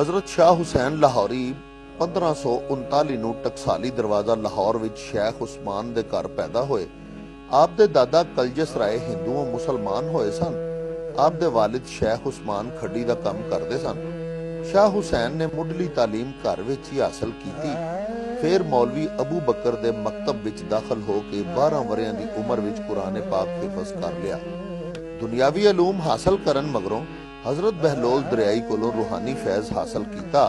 हजरत शाह हुसैन लाहौरी 1539 ਨੂੰ ਟਕਸਾਲੀ ਦਰਵਾਜ਼ਾ ਲਾਹੌਰ ਵਿੱਚ ਸ਼ੇਖ ਉਸਮਾਨ ਦੇ ਘਰ ਪੈਦਾ ਹੋਏ। ਆਪ ਦੇ ਦਾਦਾ ਕਲਜਸ ਰਾਏ ਹਿੰਦੂਆਂ ਮੁਸਲਮਾਨ ਹੋਏ ਸਨ। ਆਪ ਦੇ ਵਾਲਿਦ ਸ਼ੇਖ ਉਸਮਾਨ ਖੱਡੀ ਦਾ ਕੰਮ ਕਰਦੇ ਸਨ। शाह हुसैन ने मुढ़ली तालीम घर विच ही हासिल की। फिर मौलवी अबू बकर दे मकतब विच दाखिल होके 12 वरियां दी उम्र विच कुरान पाक हिफज कर लिया। दुनियावी अलूम हासिल करन मगरों हजरत बहलोल दरियाई कोलों रूहानी फैज हासिल कीता।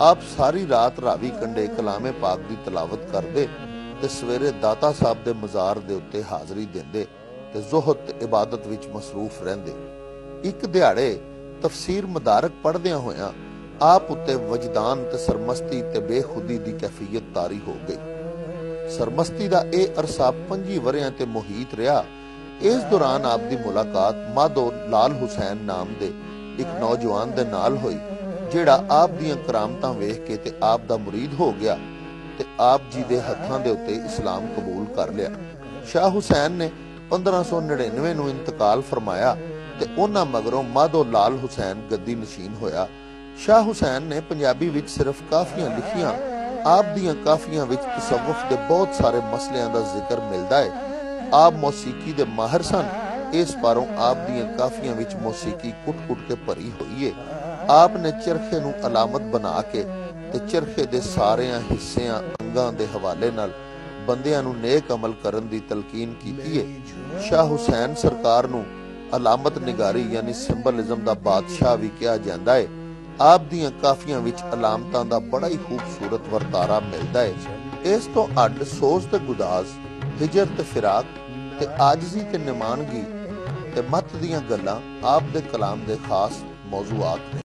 आप सारी रात रावी कंडे कलामे पाक दी तलावत करदे ते सवेरे दाता साहब दे मज़ार दे उत्ते हाज़री देंदे ते ज़ुहद ते इबादत विच मसरूफ रहंदे। एक दिहाड़े तफसीर मदारक पढ़दियां होया आप उत्ते वजदान ते सरमस्ती ते बेखुदी दी कैफियत तारी हो गई। सरमस्ती दा ए अरसा 5 वरियां ते मुहीत रहा। इस दौरान आप दी मुलाकात माधो लाल हुसैन नाम दे एक नौजवान दे नाल होई, जेड़ा आप दियां करामतां वेख के ते आप दा मुरीद हो गया ते आप जी दे हत्थां दे उत्ते इस्लाम कबूल कर लिया। शाह हुसैन ने 1599 ਨੂੰ इंतकाल फरमाया ते उन्हां मगरों माधो लाल हुसैन गद्दी नशीन होया। शाह हुसैन ने पंजाबी विच सिर्फ काफियां लिखियां। आप दियां काफियां विच तसव्वुफ दे बहुत सारे मसलियां दा जिक्र मिलदा है। आप मौसीकी दे माहिर सन। इस पारों आप दियां काफियां विच मौसीकी कुट-कुट के भरी होई है। आप ने चरखे नूं अलामत बना के ते चरखे दे सारियां हिस्सियां अंगां दे हवाले नाल बंदियां नूं नेक अमल करन दी तलकीन कीती है। शाह हुसैन सरकार नूं अलामत निगारी यानी सिंबलिज्म दा बादशाह भी कहा जांदा है। आप दियां काफियां विच अलामतां दा बड़ा ही खूबसूरत वरतारा मिलदा है। इस तो अड सोच ते गुदाज, हिजर ते फिराक ते आजजी ते निमानगी ते मत दियां गल्लां आप दे कलाम दे खास मौजूआत ने।